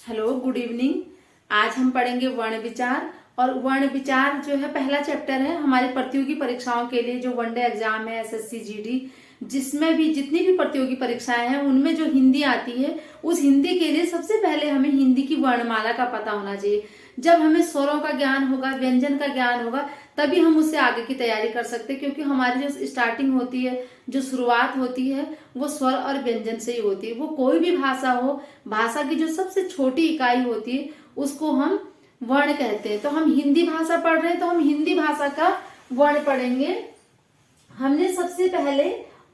Hello, good evening. आज हम पढ़ेंगे वर्ण विचार। और वर्ण विचार जो है पहला चैप्टर है हमारे प्रतियोगी परीक्षाओं के लिए, जो वनडे एग्जाम है एसएससी जीडी, जिसमें भी जितनी भी प्रतियोगी परीक्षाएं हैं उनमें जो हिंदी आती है, उस हिंदी के लिए सबसे पहले हमें हिंदी की वर्णमाला का पता होना चाहिए। जब हमें स्वरों का ज्ञान होगा, व्यंजन का ज्ञान होगा, तभी हम उससे आगे की तैयारी कर सकते हैं। क्योंकि हमारी जो स्टार्टिंग होती है, जो शुरुआत होती है, वो स्वर और व्यंजन से ही होती है। वो कोई भी भाषा हो, भाषा की जो सबसे छोटी इकाई होती है उसको हम वर्ण कहते हैं। तो हम हिंदी भाषा पढ़ रहे हैं तो हम हिंदी भाषा का वर्ण पढ़ेंगे। हमने सबसे पहले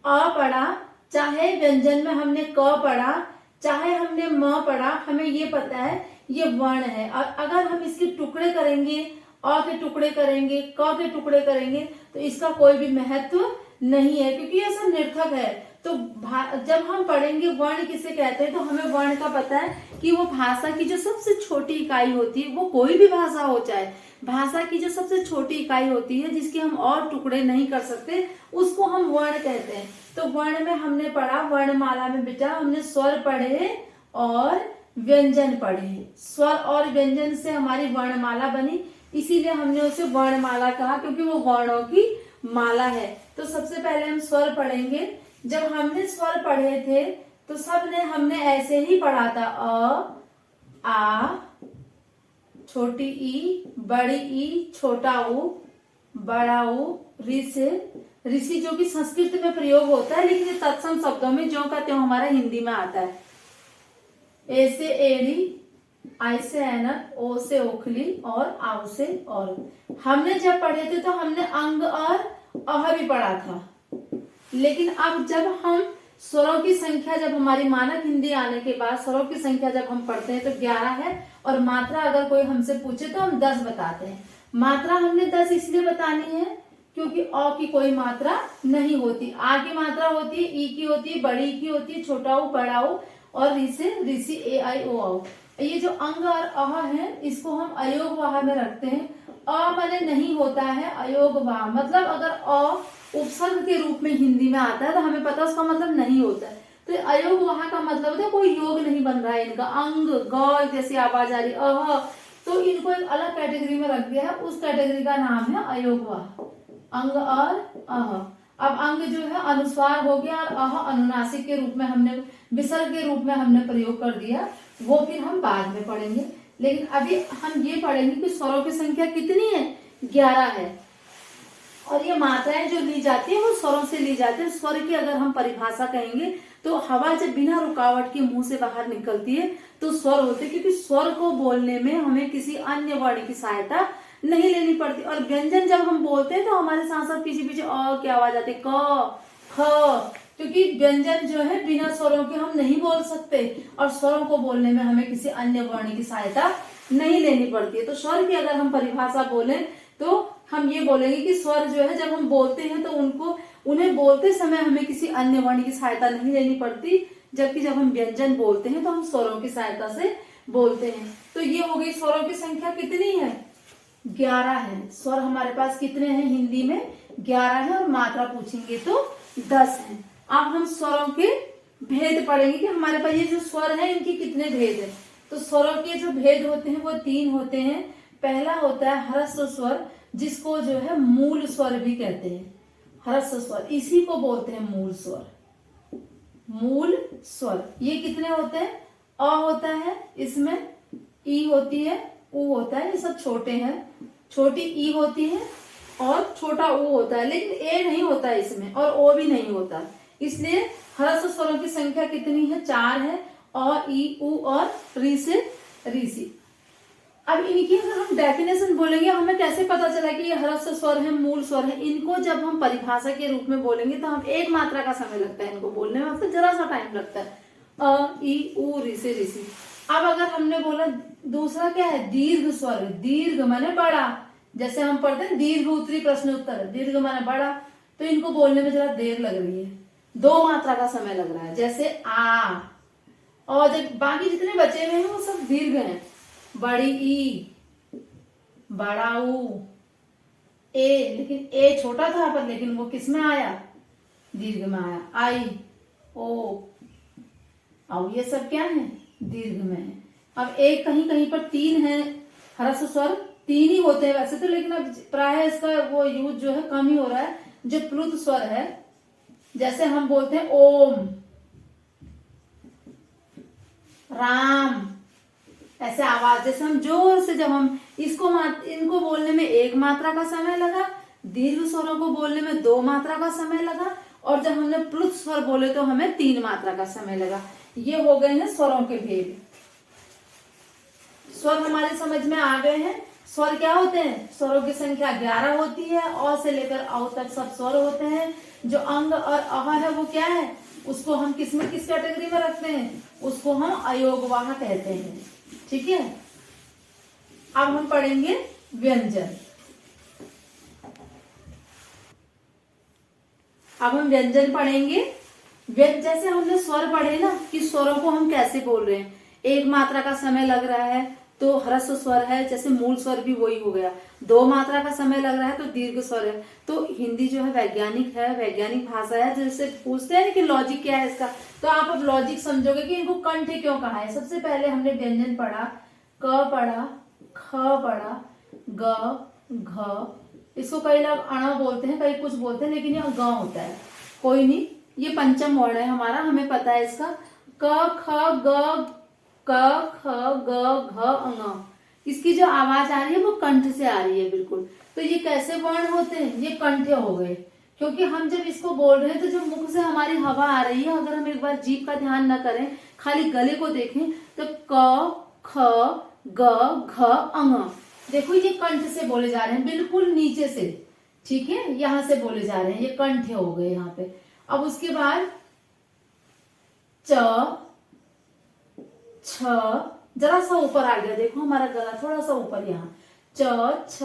अ पढ़ा, चाहे व्यंजन में हमने क पढ़ा, चाहे हमने म पढ़ा, हमें ये पता है ये वर्ण है। और अगर हम इसके टुकड़े करेंगे, अ के टुकड़े करेंगे, क के टुकड़े करेंगे, तो इसका कोई भी महत्व नहीं है, क्योंकि ये सब निरर्थक है। तो जब हम पढ़ेंगे वर्ण किसे कहते हैं, तो हमें वर्ण का पता है कि वो भाषा की जो सबसे छोटी इकाई होती है, वो कोई भी भाषा हो, चाहे भाषा की जो सबसे छोटी इकाई होती है जिसके हम और टुकड़े नहीं कर सकते, उसको हम वर्ण कहते हैं। तो वर्ण में हमने पढ़ा, वर्णमाला में बेटा हमने स्वर पढ़े और व्यंजन पढ़े। स्वर और व्यंजन से हमारी वर्णमाला बनी, इसीलिए हमने उसे वर्णमाला कहा, क्योंकि वो वर्णों की माला है। तो सबसे पहले हम स्वर पढ़ेंगे। जब हमने स्वर पढ़े थे तो हमने ऐसे ही पढ़ा था, अ, आ, छोटी ई, बड़ी ई, छोटा ऊ, बड़ा ऊ, ऋषि जो कि संस्कृत में प्रयोग होता है, लेकिन ये तत्सम शब्दों में ज्यों का त्यों हमारा हिंदी में आता है। ए से एड़ी, आई से ऐनक, ओ से ओखली और आउ से और। हमने जब पढ़े थे तो हमने अंग और अह भी पढ़ा था, लेकिन अब जब हम स्वरों की संख्या, जब हमारी मानक हिंदी आने के बाद स्वरों की संख्या जब हम पढ़ते हैं तो 11 है। और मात्रा अगर कोई हमसे पूछे तो हम 10 बताते हैं। मात्रा हमने 10 इसलिए बतानी है क्योंकि अ की कोई मात्रा नहीं होती। आ की मात्रा होती है, ई की होती है, बड़ी की होती है, छोटा ऊ, बड़ा ऊ, और ऋषि ए आई ओ औ। ये जो अंग और अह है, इसको हम अयोग वाह में रखते हैं। अ माने नहीं होता है, अयोग वाह मतलब अगर अ उपसर्ग के रूप में हिंदी में आता है तो हमें पता उसका मतलब नहीं होता है। तो अयोग वहां का मतलब होता है कोई योग नहीं बन रहा है इनका। अंग, ग जैसी आवाज आ रही, अह, तो इनको एक अलग कैटेगरी में रख दिया है, उस कैटेगरी का नाम है अयोग वाह। अंग और अह। अब अंग जो है अनुस्वार हो गया और अह अनुनासिक के रूप में हमने, विसर्ग के रूप में हमने प्रयोग कर दिया, वो फिर हम बाद में पढ़ेंगे। लेकिन अभी हम ये पढ़ेंगे कि स्वरों की संख्या कितनी है, 11 है। और ये मात्राएं जो ली जाती है वो स्वरों से ली जाती है। स्वर की अगर हम परिभाषा कहेंगे तो हवा जब बिना रुकावट के मुंह से बाहर निकलती है तो स्वर होते हैं, क्योंकि स्वर को बोलने में हमें किसी अन्य वर्ण की सहायता नहीं लेनी पड़ती। और व्यंजन जब हम बोलते हैं तो हमारे साथ साथ पीछे पीछे अ की आवाज आती है, क, ख, क्योंकि व्यंजन जो है बिना स्वरों के हम नहीं बोल सकते, और स्वरों को बोलने में हमें किसी अन्य वर्ण की सहायता नहीं लेनी पड़ती है। तो स्वर की अगर हम परिभाषा बोले तो हम ये बोलेंगे कि स्वर जो है जब हम बोलते हैं तो उन्हें बोलते समय हमें किसी अन्य वर्ण की सहायता नहीं लेनी पड़ती, जबकि जब हम व्यंजन बोलते हैं तो हम स्वरों की सहायता से बोलते हैं। तो ये हो गई, स्वरों की संख्या कितनी है, 11 है। स्वर हमारे पास कितने हैं हिंदी में, 11 है, और मात्रा पूछेंगे तो 10 है। अब हम स्वरों के भेद पढ़ेंगे कि हमारे पास ये जो स्वर है इनके कितने भेद है। तो स्वरों के जो भेद होते हैं वो 3 होते हैं। पहला होता है ह्रस्व स्वर, जिसको जो है मूल स्वर भी कहते हैं। ह्रस्व स्वर, इसी को बोलते हैं मूल स्वर। मूल स्वर ये कितने होते हैं, अ होता है, इसमें ई होती है, उ होता है, ये सब छोटे हैं, छोटी ई होती है और छोटा ऊ होता है, लेकिन ए नहीं होता है इसमें, और ओ भी नहीं होता। इसलिए ह्रस्व स्वरों की संख्या कितनी है, 4 है, अ, ई, उ और री से ऋषि। अब इनकी अगर हम डेफिनेशन बोलेंगे, हमें कैसे पता चला कि ये ह्रस्व स्वर है, मूल स्वर है। इनको जब हम परिभाषा के रूप में बोलेंगे तो हम एक मात्रा का समय लगता है इनको बोलने में, मतलब जरा सा टाइम लगता है, अ, ई, उ, री से ऋषि। अब अगर हमने बोला दूसरा क्या है, दीर्घ स्वर। दीर्घ माने बड़ा, जैसे हम पढ़ते हैं दीर्घ उत्तरी प्रश्न उत्तर, दीर्घ माने बड़ा, तो इनको बोलने में जरा देर लग रही है, 2 मात्रा का समय लग रहा है। जैसे आ, और जब बाकी जितने बचे हुए हैं वो सब दीर्घ हैं। बड़ी ई, बड़ा ऊ, ए, लेकिन ए छोटा था पर, लेकिन वो किस में आया, दीर्घ में आया। आई, ओ, और ये सब क्या है, दीर्घ में है। अब एक कहीं कहीं पर 3 है ह्रस्व स्वर, 3 ही होते हैं वैसे तो, लेकिन अब प्राय इसका वो यूज जो है कम ही हो रहा है। जो प्लुत स्वर है, जैसे हम बोलते हैं ओम, राम, ऐसे आवाज, जैसे हम जोर से, जब हम इनको बोलने में 1 मात्रा का समय लगा, दीर्घ स्वरों को बोलने में 2 मात्रा का समय लगा, और जब हमने प्लुत स्वर बोले तो हमें 3 मात्रा का समय लगा। ये हो गए हैं स्वरों के भेद। स्वर हमारे समझ में आ गए हैं। स्वर क्या होते हैं? स्वरों की संख्या 11 होती है, अ से लेकर औ तक सब स्वर होते हैं। जो अंग और अह है वो क्या है? उसको हम किस कैटेगरी में रखते हैं? उसको हम अयोगवाह कहते हैं। ठीक है, अब हम पढ़ेंगे व्यंजन। अब हम व्यंजन पढ़ेंगे। जैसे हमने स्वर पढ़े ना कि स्वरों को हम कैसे बोल रहे हैं, 1 मात्रा का समय लग रहा है तो ह्रस्व स्वर है, जैसे मूल स्वर भी वही हो गया। 2 मात्रा का समय लग रहा है तो दीर्घ स्वर है। तो हिंदी जो है वैज्ञानिक है, वैज्ञानिक भाषा है। जैसे पूछते हैं कि लॉजिक क्या है इसका, तो आप अब लॉजिक समझोगे कि इनको कंठ क्यों कहा है। सबसे पहले हमने व्यंजन पढ़ा, क पढ़ा, ख पढ़ा, ग, घ, इसको कई लोग अण बोलते हैं, कई कुछ बोलते हैं, लेकिन ये ग होता है। कोई नहीं, ये पंचम वर्ण है हमारा, हमें पता है इसका। क, ख, ग, क, ख, ग, घ, अंग, इसकी जो आवाज आ रही है वो कंठ से आ रही है बिल्कुल। तो ये कैसे वर्ण होते हैं? ये कंठ हो गए, क्योंकि हम जब इसको बोल रहे हैं तो जो मुख से हमारी हवा आ रही है, अगर हम एक बार जीभ का ध्यान न करें, खाली गले को देखें, तो क, ख, ग, घ, अंग, देखो ये कंठ से बोले जा रहे हैं, बिल्कुल नीचे से। ठीक है, यहां से बोले जा रहे हैं, ये कंठ हो गए यहाँ पे। अब उसके बाद च, छ, जरा सा ऊपर आ गया, देखो हमारा गला थोड़ा सा ऊपर, यहाँ च, छ,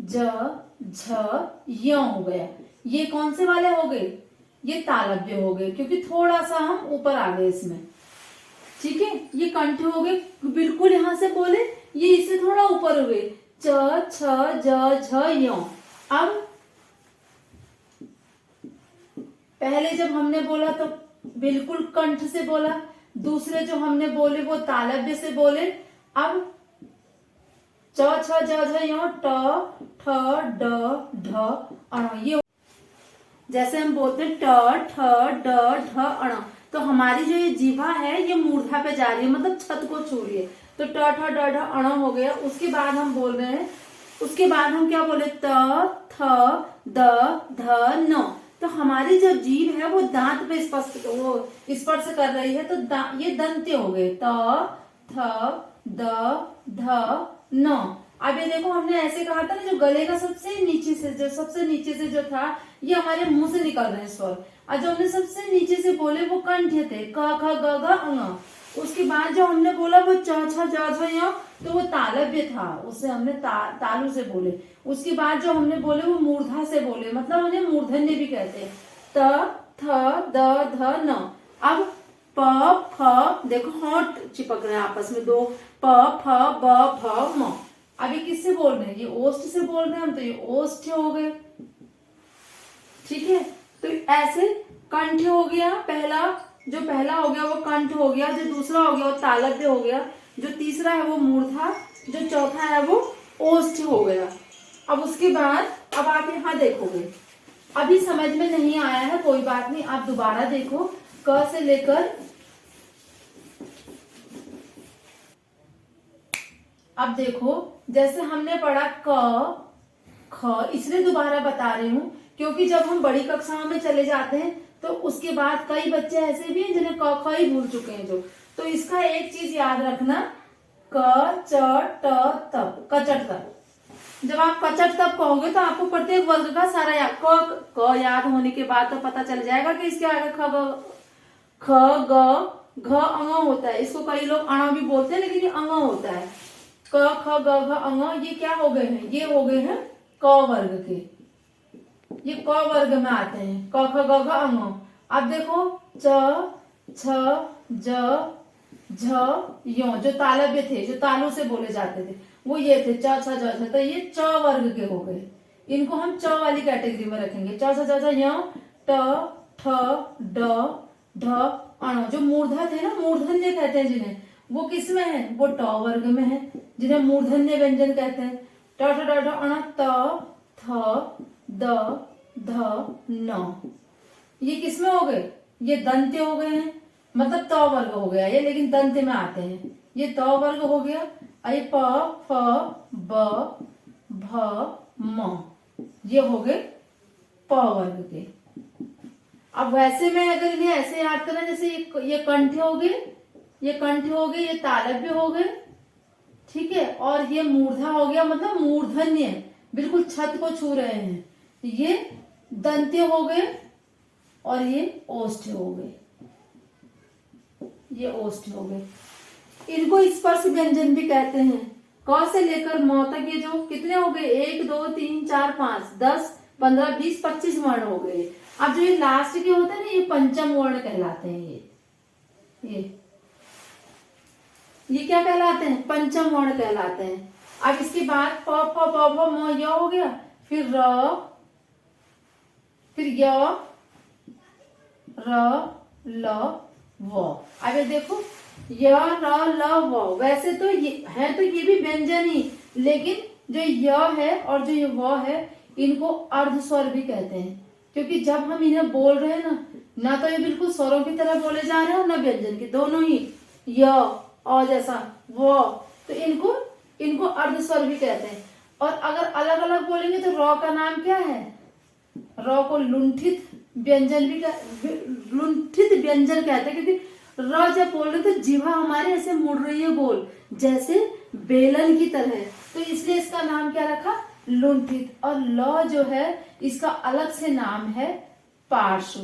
ज, झ, य हो गया। ये कौन से वाले हो गए? ये तालव्य हो गए, क्योंकि थोड़ा सा हम ऊपर आ गए इसमें। ठीक है, ये कंठ हो गए, बिल्कुल यहां से बोले, ये इससे थोड़ा ऊपर हो गए, च, छ, ज, झ, य। अब पहले जब हमने बोला तो बिल्कुल कंठ से बोला, दूसरे जो हमने बोले वो तालव्य से बोले। अब च, छ, ज, झ, य, ट, ठ, ड, ढ, अण, ये जैसे हम बोलते हैं ट, ठ, ड, ढ, अण, तो हमारी जो ये जीवा है ये मूर्धा पे जा रही है, मतलब छत को छू रही है। तो ट, ठ, ड, ढ, अण हो गया। उसके बाद हम बोल रहे हैं, उसके बाद हम क्या बोले? त, थ, द, ध, न। तो हमारी जो जीभ है वो दांत पे स्पर्श कर रही है, तो ये दंत्य हो गए, त, थ, द, ध, न। अब ये देखो, हमने ऐसे कहा था ना, जो गले का सबसे नीचे से जो था, ये हमारे मुंह से निकल रहे हैं स्वर, और जो हमने सबसे नीचे से बोले वो कंठ थे, क, ख, ग, घ, अंग। उसके बाद जो हमने बोला वो च, छ, ज, झ, य, तो वो तालव्य था, उससे हमने तालु से बोले। उसके बाद जो हमने बोले वो मूर्धा से बोले, मतलब उन्हें मूर्धन्य भी कहते हैं, त, थ, द, ध, न। अब प, फ, देखो होंठ चिपक रहे हैं आपस में, 2, प, फ, ब, भ, म। अभी किससे बोल रहे हैं? ये ओष्ठ से बोल रहे हैं हम, तो ये ओष्ठ हो गए। ठीक है, तो ऐसे कंठ हो गया, जो पहला हो गया वो कंठ हो गया, जो दूसरा हो गया वो तालव्य हो गया, जो तीसरा है वो मूर्धा, जो चौथा है वो ओष्ठ हो गया। अब उसके बाद अब आप यहाँ देखोगे, अभी समझ में नहीं आया है, कोई बात नहीं, आप दोबारा देखो, क से लेकर, अब देखो जैसे हमने पढ़ा क, ख, इसलिए दोबारा बता रही हूँ क्योंकि जब हम बड़ी कक्षाओं में चले जाते हैं तो उसके बाद कई बच्चे ऐसे भी हैं जिन्हें क, ख ही भूल चुके हैं। जो तो इसका एक चीज याद रखना, क, च, ट, तप, कचट तप। जब आप कचट तप कहोगे तो आपको प्रत्येक वर्ग का सारा क याद होने के बाद तो पता चल जाएगा कि इसके आगे ख, ग, घ, अंग होता है। इसको कई लोग अण भी बोलते हैं, लेकिन ये अंग होता है। क, ख, ग, घ, अंग, ये क्या हो गए हैं? ये हो गए हैं क वर्ग के, ये क वर्ग में आते हैं, क, ख, ग, घ, अंग। अब देखो च, छ, ज, झ, यो, जो तालव्य थे, जो तालु से बोले जाते थे, वो ये थे, च, छ, ज, झ, तो ये च वर्ग के हो गए। इनको हम च वाली कैटेगरी में रखेंगे। च, छ, ज, झ, य, ट, ठ, ड, ढ, अण। जो मूर्धा थे ना, मूर्धन्य कहते हैं जिन्हें, वो किस में है, वो ट वर्ग में है, जिन्हें मूर्धन्य व्यंजन कहते हैं। ट ठ ड ढ अण त थ द ध न, ये किस में हो गए, ये दंत्य हो गए हैं, मतलब त वर्ग हो गया ये, लेकिन दंत्य में आते हैं। ये त वर्ग हो गया, और ये प फ ब भ म, ये हो गए प वर्ग के। अब वैसे में अगर इन्हें ऐसे याद करना, जैसे ये कंठ हो गए, ये कंठ हो गए, ये तालव्य हो गए, ठीक है, और ये मूर्धा हो गया, मतलब मूर्धन्य, बिल्कुल छत को छू रहे हैं। ये दंत्य हो गए और ये ओष्ठ हो गए, ये ओष्ठ हो गए। इनको स्पर्श व्यंजन भी कहते हैं। क से लेकर म तक ये जो कितने हो गए, 1 2 3 4 5 10 15 20 25 वर्ण हो गए। अब जो ये लास्ट के होते हैं ना, ये पंचम वर्ण कहलाते हैं। ये क्या कहलाते हैं, पंचम वर्ण कहलाते हैं। अब इसके बाद प फ ब भ म य हो गया, फिर र, फिर य, र ल व। अब ये देखो य र ल व, वैसे तो ये है, तो ये भी व्यंजन ही, लेकिन जो य है और जो ये व है, इनको अर्ध स्वर भी कहते हैं, क्योंकि जब हम इन्हें बोल रहे हैं ना तो ये बिल्कुल स्वरों की तरह बोले जा रहे हैं और ना व्यंजन की, दोनों ही, य और जैसा वो, तो इनको अर्ध स्वर भी कहते हैं। और अगर अलग अलग बोलेंगे तो र का नाम क्या है, र को लुंठित व्यंजन भी लुंठित व्यंजन कहते हैं, क्योंकि र जब बोल रहे तो जीवा हमारे ऐसे मुड़ रही है गोल, जैसे बेलन की तरह, तो इसलिए इसका नाम क्या रखा, लुंठित। और ल जो है इसका अलग से नाम है पार्श्व।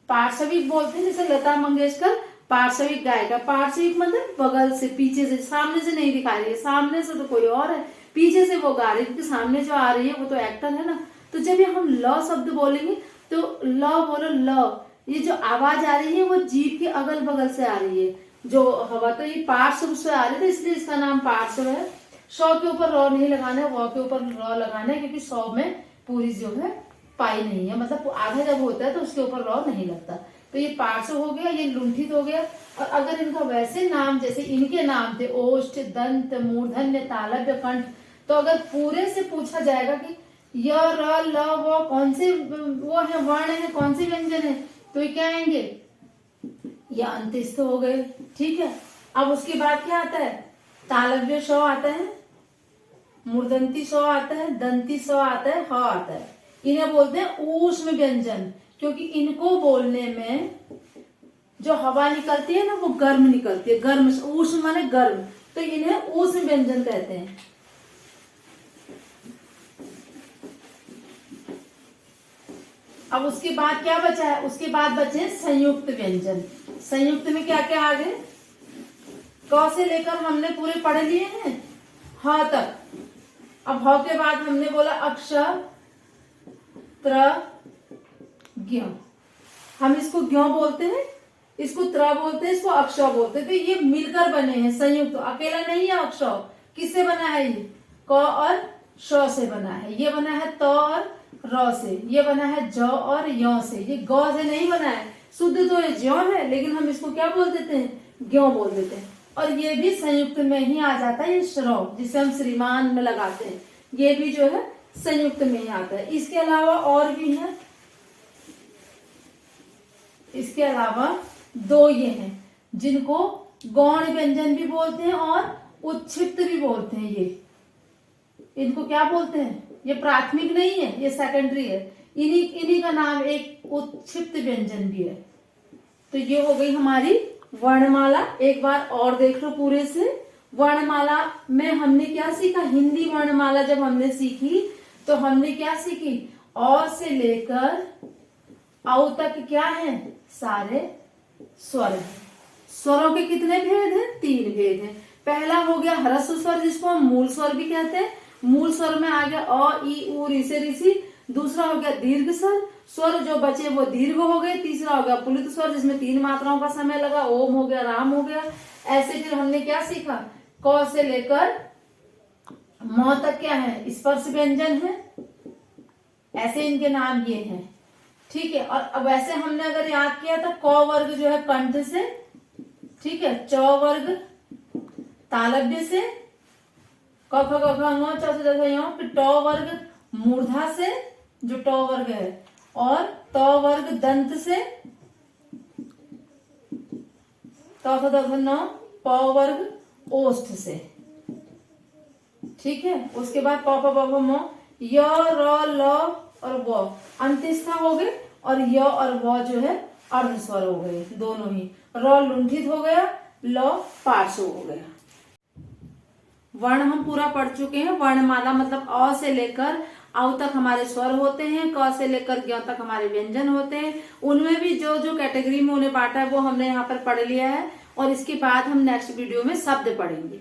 पार्श्विक बोलते हैं, जैसे लता मंगेशकर पार्श्विक गायिका। पार्श्विक मतलब बगल से, पीछे से, सामने से नहीं दिखा रही है, सामने से तो कोई और है, पीछे से वो गा रही है, क्योंकि सामने जो आ रही है वो तो एक्टर है ना। तो जब ये हम ल शब्द बोलेंगे तो ल बोलो, ल, ये जो आवाज आ रही है वो जीभ के अगल बगल से आ रही है, जो हवा, तो ये पार्श्व से आ रही है, इसलिए इसका नाम पार्श्व है। सौ के ऊपर र नहीं लगाना है, व के ऊपर र लगाना है, क्योंकि 100 में पूरी जो है पाई नहीं है, मतलब आधा जब होता है तो उसके ऊपर र नहीं लगता। तो ये पार्श्व हो गया, ये लुंठित हो गया। और अगर इनका वैसे नाम जैसे इनके नाम थे ओष्ठ, दंत, मूर्धन्य, तालव्य, कंठ, तो अगर पूरे से पूछा जाएगा कि य र ल व कौन से वो है, वर्ण है, कौन से व्यंजन है, तो ये क्या आएंगे, या अंत्यस्थ हो गए, ठीक है। अब उसके बाद क्या आता है, तालव्य स आता है, मूर्धन्ती स आता है, दंती स आता है, ह आता है। इन्हें बोलते हैं ऊष्म व्यंजन, क्योंकि इनको बोलने में जो हवा निकलती है ना वो गर्म निकलती है, गर्म, ऊष्म माने गर्म, तो इन्हें ऊष्म व्यंजन कहते हैं। अब उसके बाद क्या बचा है, उसके बाद बचे संयुक्त व्यंजन। संयुक्त में क्या क्या आ गए, क से लेकर हमने पूरे पढ़ लिए हैं ह तक। अब ह के बाद हमने बोला अक्षर, त्र, ज्ञ, हम इसको ज्ञ बोलते हैं, इसको त्र बोलते हैं, इसको अक्षर बोलते हैं। तो ये मिलकर बने हैं संयुक्त, अकेला नहीं है अक्षर। किससे बना है, ये क और श से बना है, ये बना है त और र से, ये बना है ज और य से, ये ग से नहीं बना है। शुद्ध तो ये ज्यो है, लेकिन हम इसको क्या बोल देते हैं, ज्ञो बोल देते हैं। और ये भी संयुक्त में ही आ जाता है, ये श्रव जिसे हम श्रीमान में लगाते हैं, ये भी जो है संयुक्त में ही आता है। इसके अलावा और भी है, इसके अलावा 2 ये हैं जिनको गौण व्यंजन भी बोलते हैं और उच्छिष्ट भी बोलते हैं। ये इनको क्या बोलते हैं, ये प्राथमिक नहीं है, ये सेकेंडरी है। इन्हीं का नाम एक उच्छिष्ट व्यंजन भी है। तो ये हो गई हमारी वर्णमाला। एक बार और देख लो पूरे से। वर्णमाला में हमने क्या सीखा, हिंदी वर्णमाला जब हमने सीखी तो हमने क्या सीखी, अ से लेकर औ तक क्या है, सारे स्वर हैं। स्वरों के कितने भेद हैं, 3 भेद हैं। पहला हो गया ह्रस्व स्वर, जिसको हम मूल स्वर भी कहते हैं। मूल स्वर में आ गया अ, ई, उ, ऋ, ऋषि। दूसरा हो गया दीर्घ स्वर, जो बचे वो दीर्घ हो गए। तीसरा हो गया पुलित स्वर, जिसमें 3 मात्राओं का समय लगा, ओम हो गया, राम हो गया। ऐसे फिर हमने क्या सीखा, क से लेकर म तक क्या है, स्पर्श व्यंजन है। ऐसे इनके नाम ये हैं, ठीक है। और अब वैसे हमने अगर याद किया तो क वर्ग जो है कंठ से, ठीक है। च वर्ग तालव्य से, क ख ग घ ङ च छ ज झ ञ, फिर ट वर्ग मूर्धा से जो ट वर्ग है, और त वर्ग दंत से, त थ द ध न, प वर्ग ओष्ठ से। ठीक है। उसके बाद प फ ब भ म, य र ल और व अंत्यस्था हो गए, और य और व जो है अर्ध स्वर हो गए दोनों ही। र लुंठित हो गया, ल पार्श्व हो गया। वर्ण हम पूरा पढ़ चुके हैं। वर्णमाला मतलब अ से लेकर औ तक हमारे स्वर होते हैं, क से लेकर ज्ञ तक हमारे व्यंजन होते हैं। उनमें भी जो जो कैटेगरी में उन्हें बांटा है वो हमने यहाँ पर पढ़ लिया है, और इसके बाद हम नेक्स्ट वीडियो में शब्द पढ़ेंगे।